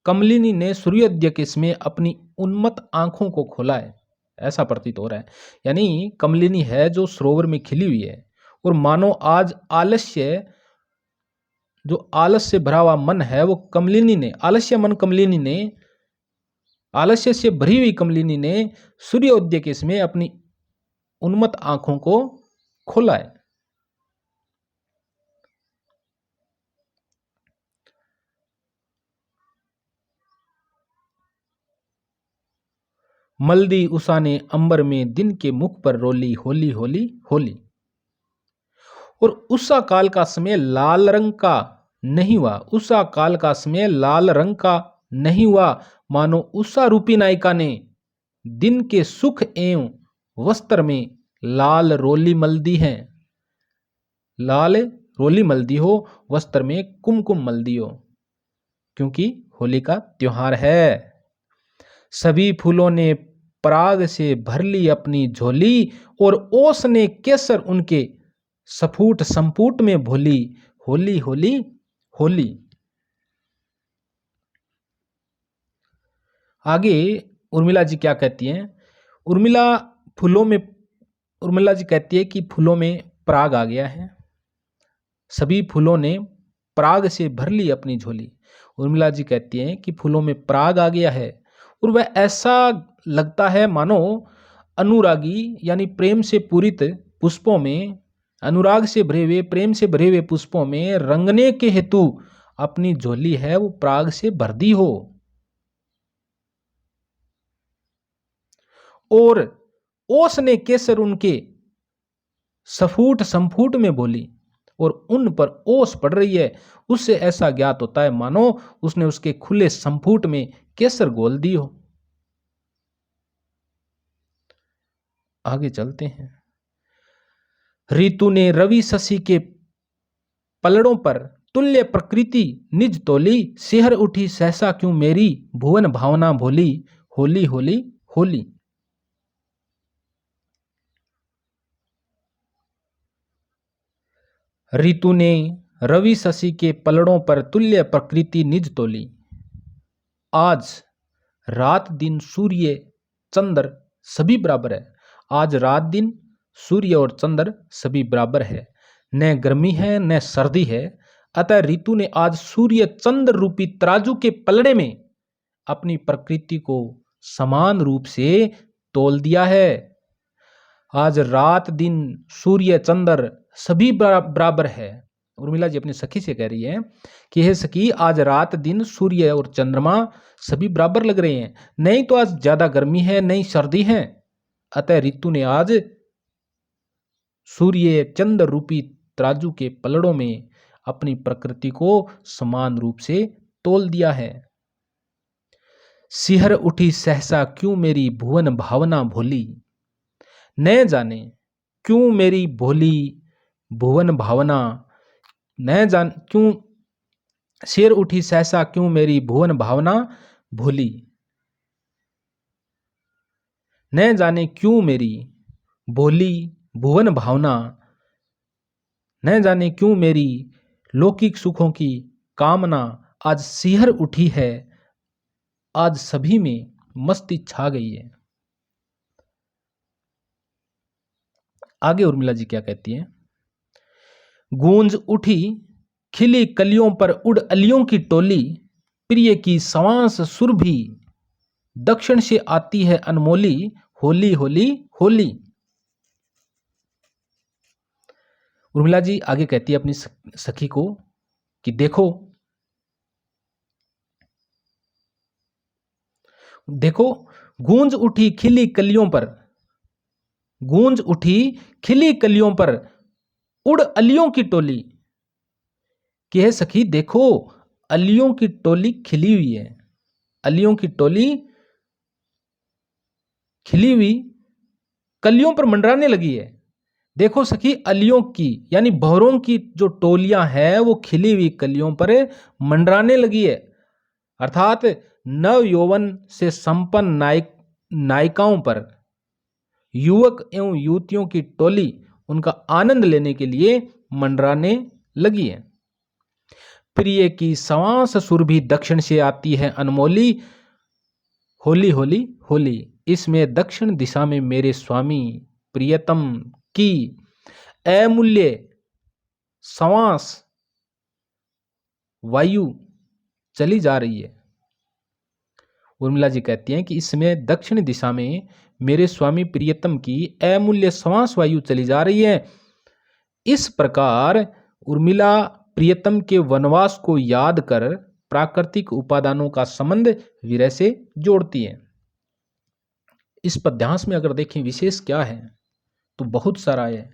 Speaker 1: कमलिनी ने सूर्योदय के समय अपनी उन्मत्त आंखों को खोला है, ऐसा प्रतीत हो रहा है। यानी कमलिनी है जो सरोवर में खिली हुई है, और मानो आज आलस्य, जो आलस्य से भरा हुआ मन है वो कमलिनी ने, आलस्य मन कमलिनी ने, आलस्य से भरी हुई कमलिनी ने सूर्योदय के समय अपनी उन्मत्त आंखों को खोला है। मल्दी उषा ने अंबर में दिन के मुख पर रोली, होली होली होली। और उषा काल का समय लाल रंग का नहीं हुआ, उषा काल का समय लाल रंग का नहीं हुआ, मानो उषा रूपी नायिका ने दिन के सुख एवं वस्त्र में लाल रोली मल्दी है, लाल रोली मल्दी हो, वस्त्र में कुमकुम मल्दी हो, क्योंकि होली का त्योहार है। सभी फूलों ने पराग से भर ली अपनी झोली, और ओस ने केसर उनके सफूट संपूट में भोली, होली होली होली। आगे उर्मिला जी क्या कहती हैं? उर्मिला जी कहती है कि फूलों में पराग आ गया है, सभी फूलों ने पराग से भर ली अपनी झोली। उर्मिला जी कहती हैं कि फूलों में पराग आ गया है, और वह ऐसा लगता है मानो अनुरागी यानी प्रेम से पूरित पुष्पों में, अनुराग से भरे हुए, प्रेम से भरे हुए पुष्पों में रंगने के हेतु अपनी झोली है वो पराग से भर दी हो। और ओस ने केसर उनके सफूट संफूट में बोली, और उन पर ओस पड़ रही है, उससे ऐसा ज्ञात होता है मानो उसने उसके खुले संफूट में केसर घोल दी हो। आगे चलते हैं। ऋतु ने रवि शशि के पलड़ों पर तुल्य प्रकृति निज तोली, सिहर उठी सहसा क्यों मेरी, भुवन भावना भोली, होली होली होली। ऋतु ने रवि शशि के पलड़ों पर तुल्य प्रकृति निज तोली। आज रात दिन सूर्य चंद्र सभी बराबर है। आज रात दिन सूर्य और चंद्र सभी बराबर है, न गर्मी है न सर्दी है। अतः ऋतु ने आज सूर्य चंद्र रूपी तराजू के पलड़े में अपनी प्रकृति को समान रूप से तोल दिया है। आज रात दिन सूर्य चंद्र सभी बराबर है। उर्मिला जी अपनी सखी से कह रही है कि हे सखी, आज रात दिन सूर्य और चंद्रमा सभी बराबर लग रहे हैं, नहीं तो आज ज्यादा गर्मी है नहीं सर्दी है। अतः ऋतु ने आज सूर्य चंद्र रूपी तराजू के पलड़ों में अपनी प्रकृति को समान रूप से तोल दिया है। सिहर उठी सहसा क्यों मेरी भुवन भावना भोली, न जाने क्यों मेरी भोली भुवन भावना, न जान क्यों सिर उठी सहसा क्यों मेरी भुवन भावना भोली। न जाने क्यों मेरी भोली भुवन भावना, न जाने क्यों मेरी लौकिक सुखों की कामना आज सिहर उठी है। आज सभी में मस्ती छा गई है। आगे उर्मिला जी क्या कहती हैं? गूंज उठी खिली कलियों पर उड़ अलियों की टोली, प्रिय की सवांस सुरभि दक्षिण से आती है अनमोली, होली होली होली। उर्मिला जी आगे कहती है अपनी सखी को कि देखो देखो, गूंज उठी खिली कलियों पर, गूंज उठी खिली कलियों पर उड़ अलियों की टोली। कि है सखी देखो, अलियों की टोली खिली हुई है, अलियों की टोली खिली हुई कलियों पर मंडराने लगी है। देखो सखी, अलियों की यानी भौरों की जो टोलियां हैं वो खिली हुई कलियों पर मंडराने लगी है। अर्थात नव यौवन से संपन्न नायिकाओं पर युवक एवं युवतियों की टोली उनका आनंद लेने के लिए मंडराने लगी है। प्रिय की सवांस सुरभि दक्षिण से आती है अनमोली, होली होली होली। इसमें दक्षिण दिशा में मेरे स्वामी प्रियतम की अमूल्य सवांस वायु चली जा रही है। उर्मिला जी कहती हैं कि इसमें दक्षिण दिशा में मेरे स्वामी प्रियतम की अमूल्य सवांस वायु चली जा रही है। इस प्रकार उर्मिला प्रियतम के वनवास को याद कर प्राकृतिक उपादानों का संबंध विरह से जोड़ती है। इस पद्यांश में अगर देखें विशेष क्या है तो बहुत सारा है।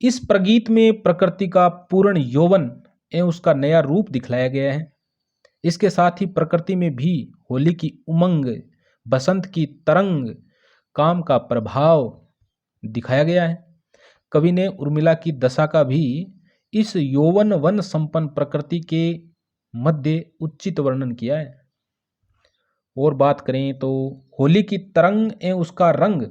Speaker 1: इस प्रगीत में प्रकृति का पूर्ण यौवन एवं उसका नया रूप दिखलाया गया है। इसके साथ ही प्रकृति में भी होली की उमंग, बसंत की तरंग, काम का प्रभाव दिखाया गया है। कवि ने उर्मिला की दशा का भी इस यौवन वन संपन्न प्रकृति के मध्य उचित वर्णन किया है। और बात करें तो होली की तरंग एवं उसका रंग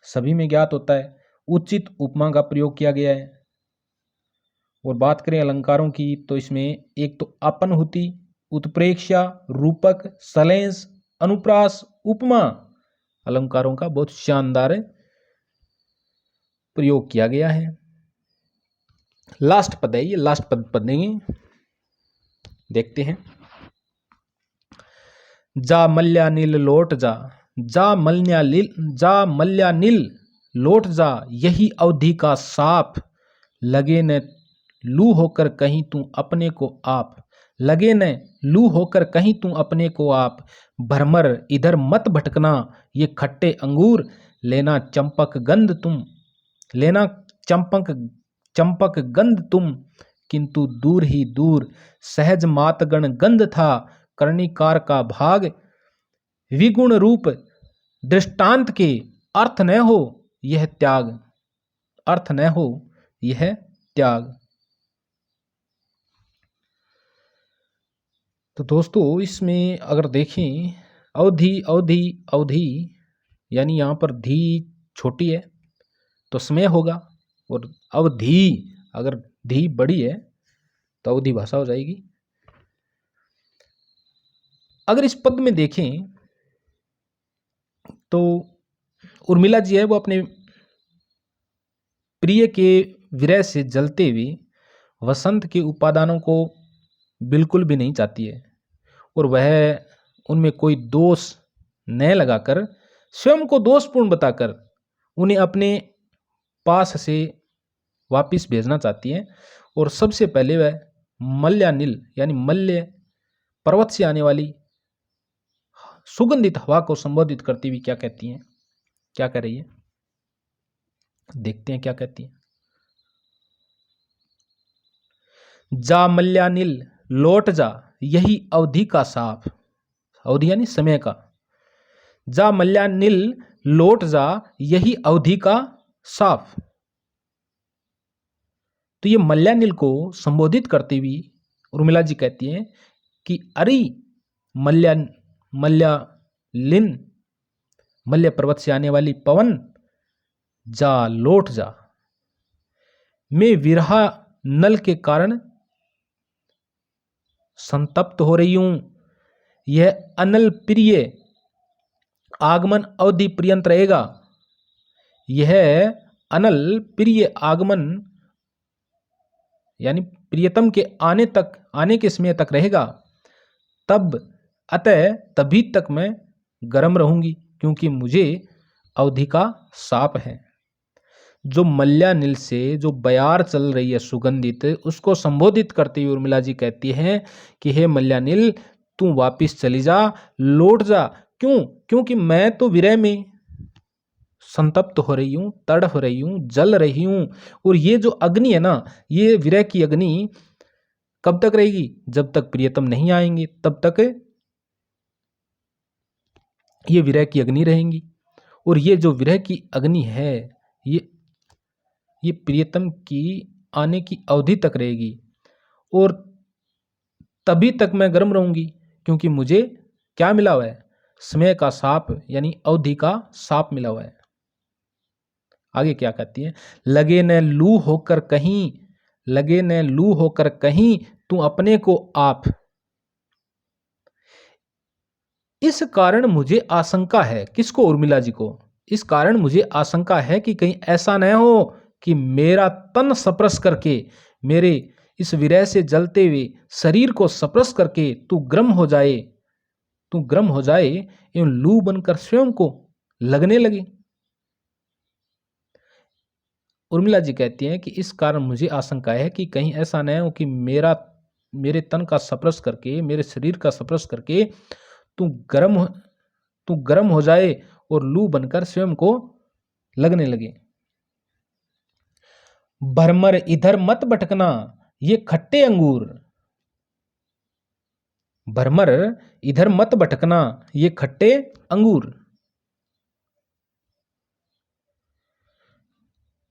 Speaker 1: सभी में ज्ञात होता है, उचित उपमा का प्रयोग किया गया है। और बात करें अलंकारों की तो इसमें एक तो अपनहुति, उत्प्रेक्षा, रूपक, सलेंस, अनुप्रास, उपमा अलंकारों का बहुत शानदार प्रयोग किया गया है। लास्ट पद है ये, लास्ट पद पढ़ेंगे, देखते हैं। जा मल्या नील लौट जा, जा मल्या नील लौट जा, यही अवधि का साप, लगे न लू होकर कहीं तू अपने को आप, लगे न लू होकर कहीं तू अपने को आप, भ्रमर इधर मत भटकना, ये खट्टे अंगूर लेना चंपक गंध तुम, लेना चंपक गंध तुम, किंतु दूर ही दूर सहज मातगण गंध था, कर्णिकार का भाग विगुण रूप दृष्टांत के, अर्थ न हो यह त्याग, अर्थ न हो यह त्याग। तो दोस्तों इसमें अगर देखें अवधि अवधि अवधि यानी यहाँ पर धी छोटी है तो समय होगा, और अवधि अगर धी बड़ी है तो अवधि भाषा हो जाएगी। अगर इस पद में देखें तो उर्मिला जी है वो अपने प्रिय के विरह से जलते हुए वसंत के उपादानों को बिल्कुल भी नहीं चाहती है, और वह उनमें कोई दोष न लगाकर स्वयं को दोषपूर्ण बताकर उन्हें अपने पास से वापिस भेजना चाहती है। और सबसे पहले वह मल्यानिल यानी मल्य पर्वत से आने वाली सुगंधित हवा को संबोधित करती हुई क्या कहती हैं, क्या कह रही है, देखते हैं क्या कहती है। जा मल्यानिल लौट जा यही अवधि का साफ, अवधि यानी समय का, जा मल्यानिल लौट जा यही अवधि का साफ। तो ये मल्यानिल को संबोधित करते हुए उर्मिला जी कहती हैं कि अरे मल्यालिन मल्य पर्वत से आने वाली पवन, जा लौट जा, मैं विरहा नल के कारण संतप्त हो रही हूं, यह अनल प्रिय आगमन अवधि पर्यंत रहेगा, यह अनल प्रिय आगमन यानी प्रियतम के आने के समय तक रहेगा, तब अतः तभी तक मैं गर्म रहूंगी क्योंकि मुझे अवधि का साप है। जो मल्यानिल से जो बयार चल रही है सुगंधित, उसको संबोधित करते हुए उर्मिला जी कहती हैं कि हे मल्यानिल तू वापिस चली जा, लौट जा। क्यों? क्योंकि मैं तो विरह में संतप्त हो रही हूं, तड़फ रही हूं, जल रही हूं, और ये जो अग्नि है ना, ये विरह की अग्नि कब तक रहेगी? जब तक प्रियतम नहीं आएंगे तब तक ये विरह की अग्नि रहेंगी। और ये जो विरह की अग्नि है ये प्रियतम की आने की अवधि तक रहेगी, और तभी तक मैं गर्म रहूंगी क्योंकि मुझे क्या मिला हुआ है? समय का साप यानी अवधि का साप मिला हुआ है। आगे क्या कहती है? लगे न लू होकर कहीं, लगे न लू होकर कहीं तू अपने को आप, इस कारण मुझे आशंका है। किसको? उर्मिला जी को। इस कारण मुझे आशंका है कि कहीं ऐसा न हो कि मेरा तन स्पर्श करके, मेरे इस विरह से जलते हुए शरीर को स्पर्श करके तू गर्म हो जाए, तू गर्म हो जाए एवं लू बनकर स्वयं को लगने लगे। उर्मिला जी कहती हैं कि इस कारण मुझे आशंका है कि कहीं ऐसा न हो कि मेरे तन का स्पर्श करके, मेरे शरीर का स्पर्श करके तू गर्म हो जाए और लू बनकर स्वयं को लगने लगे। भरमर इधर मत भटकना ये खट्टे अंगूर, भरमर इधर मत भटकना ये खट्टे अंगूर।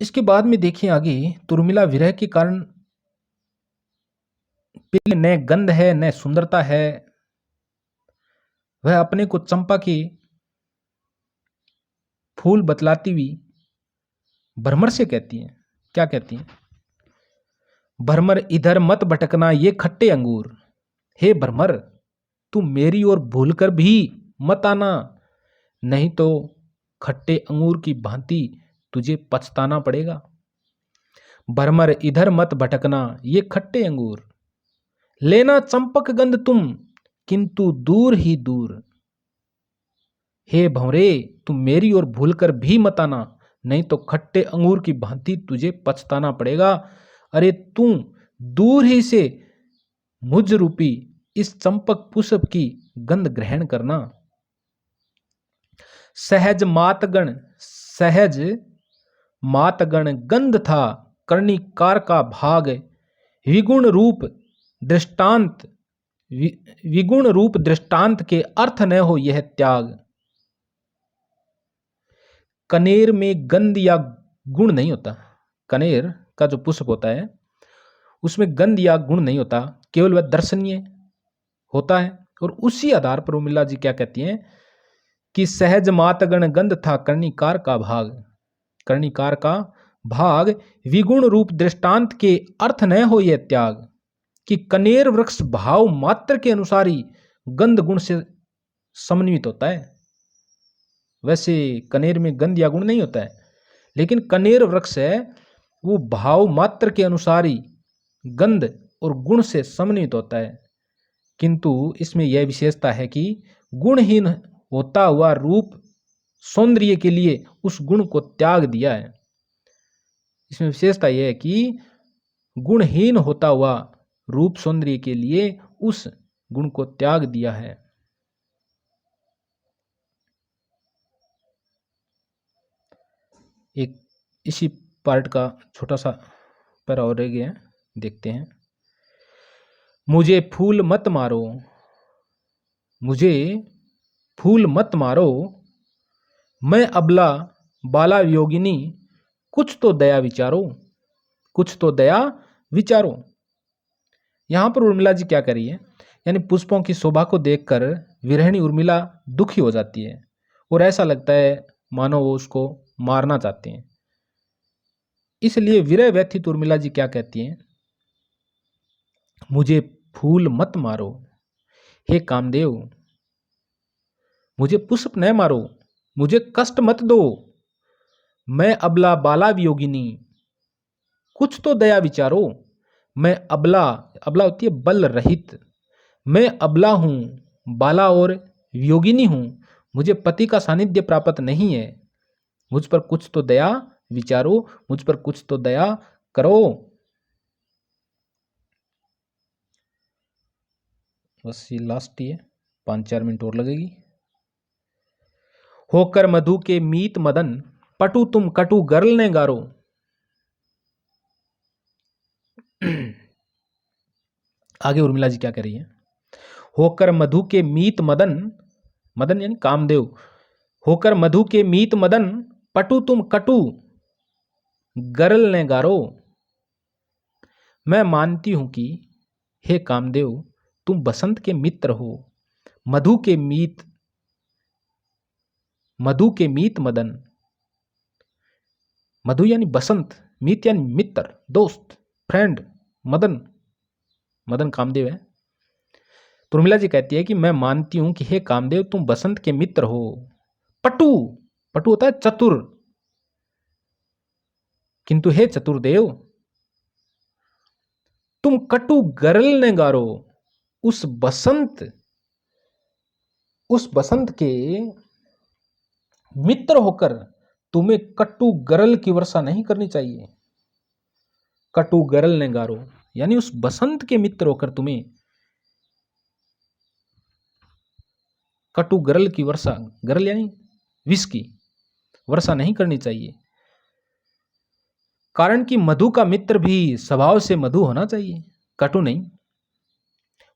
Speaker 1: इसके बाद में देखिए आगे, उर्मिला विरह के कारण न गंध है न सुंदरता है, वह अपने को चंपा के फूल बतलाती हुई भरमर से कहती हैं। क्या कहती हैं? भरमर इधर मत भटकना ये खट्टे अंगूर, हे भरमर तू मेरी ओर भूलकर भी मत आना, नहीं तो खट्टे अंगूर की भांति तुझे पछताना पड़ेगा। भरमर इधर मत भटकना ये खट्टे अंगूर, लेना चंपक गंध तुम किंतु दूर ही दूर, हे भंवरे तू मेरी ओर भूलकर भी मत आना, नहीं तो खट्टे अंगूर की भांति तुझे पछताना पड़ेगा। अरे तू दूर ही से मुझ रूपी इस चंपक पुष्प की गंध ग्रहण करना। सहज मातगण गंध था कर्णिकार का भाग, विगुण रूप दृष्टांत के अर्थ न हो यह त्याग। कनेर में गंध या गुण नहीं होता, कनेर का जो पुष्प होता है उसमें गंध या गुण नहीं होता, केवल वह दर्शनीय होता है। और उसी आधार पर उर्मिला जी क्या कहती हैं कि सहज मातगण गंध था कर्णिकार का भाग। कर्णिकार का भाग विगुण रूप दृष्टांत के अर्थ न हो यह त्याग, कि कनेर वृक्ष भाव मात्र के अनुसार ही गंध गुण से समन्वित होता है। वैसे कनेर में गंध या गुण नहीं होता है, लेकिन कनेर वृक्ष है वो भाव मात्र के अनुसार ही गंध और गुण से समन्वित होता है। किंतु इसमें यह विशेषता है कि गुणहीन होता हुआ रूप सौंदर्य के लिए उस गुण को त्याग दिया है। इसमें विशेषता यह है कि गुणहीन होता हुआ रूप सौंदर्य के लिए उस गुण को त्याग दिया है। एक इसी पार्ट का छोटा सा पैरा और रह गया है, देखते हैं। मुझे फूल मत मारो, मुझे फूल मत मारो, मैं अबला बाला योगिनी, कुछ तो दया विचारो, कुछ तो दया विचारो। यहां पर उर्मिला जी क्या करी है, यानी पुष्पों की शोभा को देखकर विरहिणी उर्मिला दुखी हो जाती है और ऐसा लगता है मानो वो उसको मारना चाहते हैं। इसलिए विरह व्यथित उर्मिला जी क्या कहती हैं, मुझे फूल मत मारो, हे कामदेव मुझे पुष्प न मारो, मुझे कष्ट मत दो, मैं अबला बाला वियोगिनी, कुछ तो दया विचारो। मैं अबला, अबला होती है बल रहित, मैं अबला हूं, बाला और वियोगिनी हूं, मुझे पति का सानिध्य प्राप्त नहीं है, मुझ पर कुछ तो दया विचारो, मुझ पर कुछ तो दया करो। बस ये लास्ट ही है, 5-4 मिनट और लगेगी। होकर मधु के मीत मदन, पटु तुम कटु गर्ल ने गारो। आगे उर्मिला जी क्या कह रही है, होकर मधु के मीत मदन, मदन यानी कामदेव, होकर मधु के मीत मदन, पटु तुम कटु गरल ने गारो। मैं मानती हूं कि हे कामदेव तुम बसंत के मित्र हो, मधु के मीत, मधु के मीत मदन, मधु यानी बसंत, मीत यानी मित्र, दोस्त, फ्रेंड, मदन, मदन कामदेव है। तो उर्मिला जी कहती है कि मैं मानती हूं कि हे कामदेव तुम बसंत के मित्र हो। पटु, पटु होता है चतुर, किंतु हे चतुर्देव तुम कटु गरल ने गारो, उस बसंत के मित्र होकर तुम्हें कटु गरल की वर्षा नहीं करनी चाहिए। कटु गरल ने गारो यानी उस बसंत के मित्र होकर तुम्हें कटु गरल की वर्षा, गरल यानी विष की वर्षा नहीं करनी चाहिए। कारण कि मधु का मित्र भी स्वभाव से मधु होना चाहिए, कटु नहीं।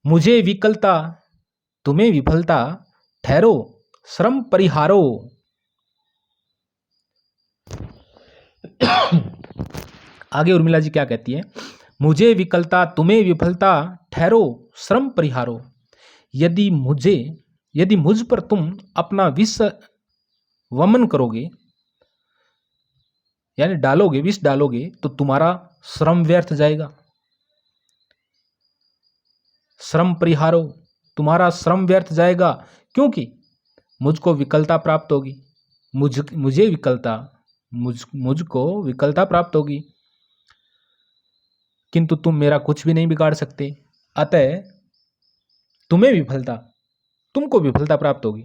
Speaker 1: मुझे विकलता तुम्हें विफलता, ठहरो श्रम परिहारो। आगे उर्मिला जी क्या कहती है, मुझे विकलता तुम्हें विफलता, ठहरो श्रम परिहारो। यदि मुझ पर तुम अपना विष वमन करोगे, यानी डालोगे, विष डालोगे, तो तुम्हारा श्रम व्यर्थ जाएगा। श्रम परिहारो, तुम्हारा श्रम व्यर्थ जाएगा, क्योंकि मुझको विकलता प्राप्त होगी, मुझे विकलता, मुझको विकलता प्राप्त होगी, किंतु तुम मेरा कुछ भी नहीं बिगाड़ सकते, अतः तुम्हें विफलता, तुमको विफलता प्राप्त होगी।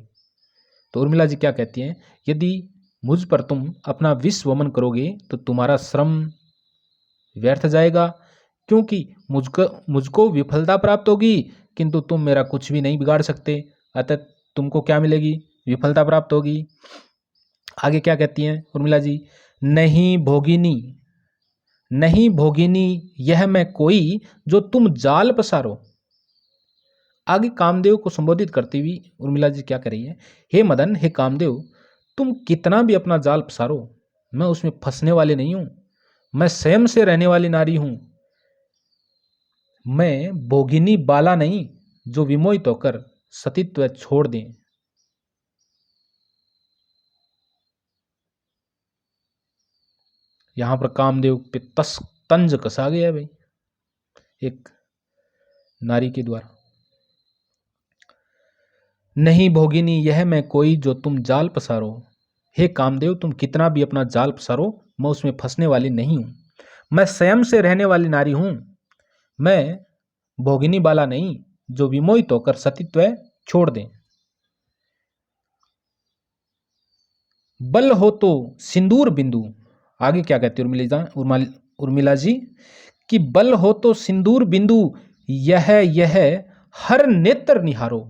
Speaker 1: तो उर्मिला जी क्या कहती हैं, यदि मुझ पर तुम अपना विष वमन करोगे तो तुम्हारा श्रम व्यर्थ जाएगा, क्योंकि मुझको विफलता प्राप्त होगी, किंतु तुम मेरा कुछ भी नहीं बिगाड़ सकते, अतः तुमको क्या मिलेगी, विफलता प्राप्त होगी। आगे क्या कहती हैं उर्मिला जी, नहीं भोगिनी, नहीं भोगिनी यह मैं कोई, जो तुम जाल पसारो। आगे कामदेव को संबोधित करती हुई उर्मिला जी क्या कर रही है, हे मदन, हे कामदेव, तुम कितना भी अपना जाल पसारो, मैं उसमें फंसने वाली नहीं हूं, मैं स्वयं से रहने वाली नारी हूं, मैं भोगिनी बाला नहीं, जो विमोहित होकर सतीत्व छोड़ दें। यहां पर कामदेव पे तंज कसा गया भाई एक नारी के द्वारा। नहीं भोगिनी यह मैं कोई जो तुम जाल पसारो। हे कामदेव, तुम कितना भी अपना जाल पसारो, मैं उसमें फंसने वाली नहीं हूं। मैं स्वयं से रहने वाली नारी हूं। मैं भोगिनी बाला नहीं जो विमोहित होकर सतीत्व छोड़ दें। बल हो तो सिंदूर बिंदु। आगे क्या कहती है उर्मिला जी कि बल हो तो सिंदूर बिंदु, यह हर नेत्र निहारो।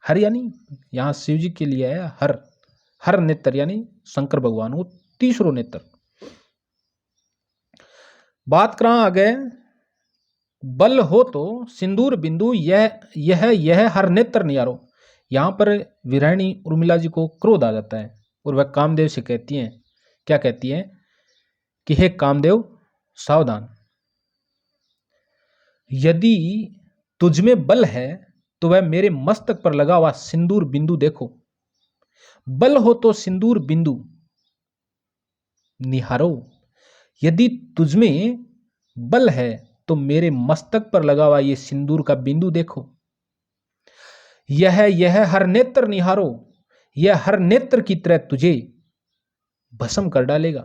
Speaker 1: हर यानी यहां शिव जी के लिए है हर नेत्र यानी शंकर भगवान, वो तीसरो नेत्र। बात करा आगे, बल हो तो सिंदूर बिंदु, यह हर नेत्र निहारो। यहां पर विरहिणी उर्मिला जी को क्रोध आ जाता है और वह कामदेव से कहती हैं, क्या कहती है कि हे कामदेव सावधान, यदि तुझमें बल है तो वह मेरे मस्तक पर लगा हुआ सिंदूर बिंदु देखो। बल हो तो सिंदूर बिंदु निहारो। यदि तुझमें बल है तो मेरे मस्तक पर लगा हुआ ये सिंदूर का बिंदु देखो। यह हर नेत्र निहारो, यह हर नेत्र की तरह तुझे भस्म कर डालेगा।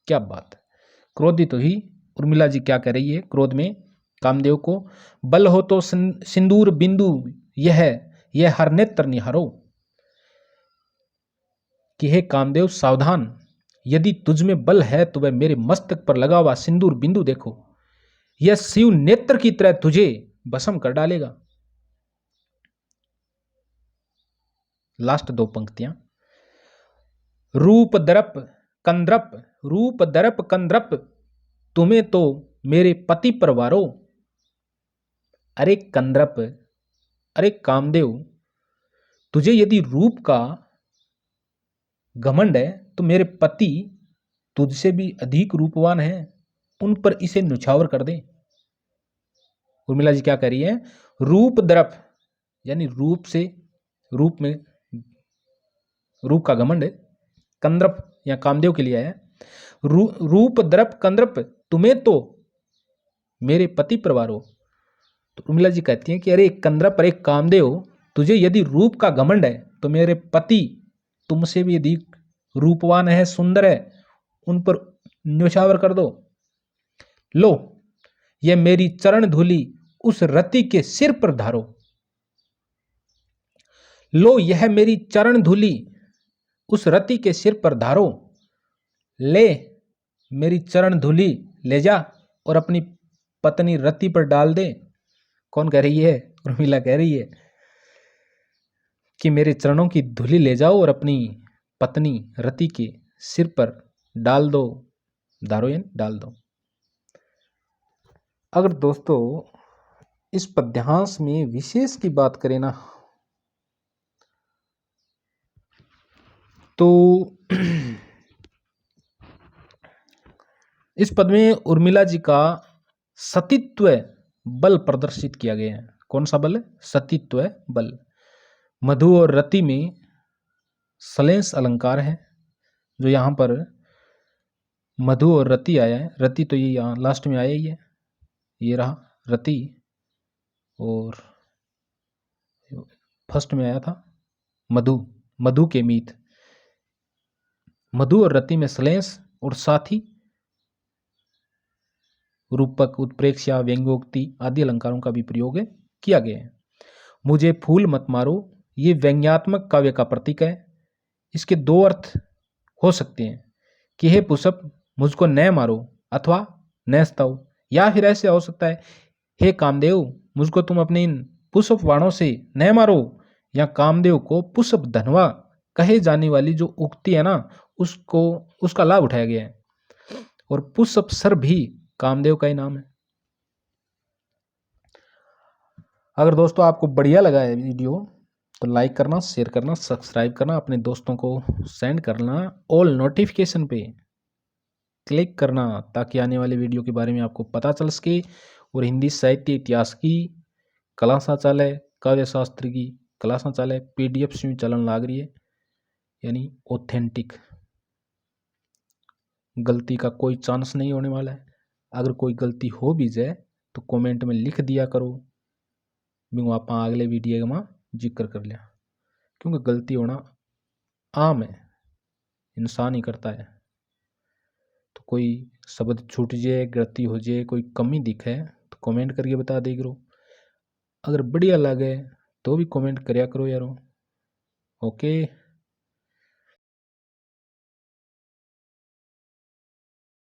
Speaker 1: क्या बात है। क्रोधित तो ही उर्मिला जी क्या कह रही है क्रोध में कामदेव को, बल हो तो सिंदूर बिंदु, यह हर नेत्र निहारो कि हे कामदेव सावधान, यदि तुझमें बल है तो वह मेरे मस्तक पर लगा हुआ सिंदूर बिंदु देखो। यह शिव नेत्र की तरह तुझे भस्म कर डालेगा। लास्ट दो पंक्तियां, रूप दर्प कंद्रप तुम्हें तो मेरे पति परवारो। अरे कंद्रप, अरे कामदेव, तुझे यदि रूप का घमंड है तो मेरे पति तुझसे भी अधिक रूपवान है, उन पर इसे न्यौछावर कर दे। उर्मिला जी क्या कह रही है, रूप दर्प यानी रूप में रूप का घमंड है, कंद्रप या कामदेव के लिए है। रूप दर्प कंद्रप तुम्हें तो मेरे पति परवारो। तो उर्मिला जी कहती हैं कि अरे कंद्रप, अरे कामदेव, तुझे यदि रूप का घमंड है तो मेरे पति तुमसे भी अधिक रूपवान है, सुंदर है, उन पर न्यौछावर कर दो। लो यह मेरी चरण धूलि उस रति के सिर पर धारो। लो यह मेरी चरण धूलि उस रति के सिर पर धारो। ले मेरी चरण धूलि ले जा और अपनी पत्नी रति पर डाल दे। कौन कह रही है, उर्मिला कह रही है कि मेरे चरणों की धूलि ले जाओ और अपनी पत्नी रति के सिर पर डाल दो, दारोयन डाल दो। अगर दोस्तों इस पद्यांश में विशेष की बात करें ना तो इस पद में उर्मिला जी का सतीत्व बल प्रदर्शित किया गया है। कौन सा बल है, सतीत्व बल। मधु और रति में सलेंस अलंकार है, जो यहां पर मधु और रति आया है। रति तो ये यहाँ लास्ट में आया ही है, ये रहा रति, और फर्स्ट में आया था मधु के मीत। मधु और रति में सलेंस और साथ ही रूपक, उत्प्रेक्ष या व्यंग्योक्ति आदि अलंकारों का भी प्रयोग किया गया है। मुझे फूल मत मारो, ये व्यंग्यात्मक काव्य का प्रतीक है। इसके दो अर्थ हो सकते हैं कि हे पुष्प मुझको न मारो अथवा न स्तव, या फिर ऐसे हो सकता है हे कामदेव मुझको तुम अपने इन पुष्प बाणों से न मारो, या कामदेव को पुष्प धनवा कहे जाने वाली जो उक्ति है ना उसका लाभ उठाया गया है। और पुष्प सर भी कामदेव का ही नाम है। अगर दोस्तों आपको बढ़िया लगा है वीडियो तो लाइक करना, शेयर करना, सब्सक्राइब करना, अपने दोस्तों को सेंड करना ऑल नोटिफिकेशन पे। क्लिक करना ताकि आने वाले वीडियो के बारे में आपको पता चल सके। और हिंदी साहित्य इतिहास की, कला संचालय, काव्य शास्त्र की, कला संचालय PDF से चलन लाग रही है, यानी ऑथेंटिक, गलती का कोई चांस नहीं होने वाला है। अगर कोई गलती हो भी जाए तो कमेंट में लिख दिया करो, बिंगो आप अगले वीडियो में जिक्र कर लिया, क्योंकि गलती होना आम है, इंसान ही करता है। तो कोई शब्द छूट जाए, गलती हो जाए, कोई कमी दिखे तो कमेंट करके बता दे करो। अगर बढ़िया लगे तो भी कमेंट करया करो यारो। ओके।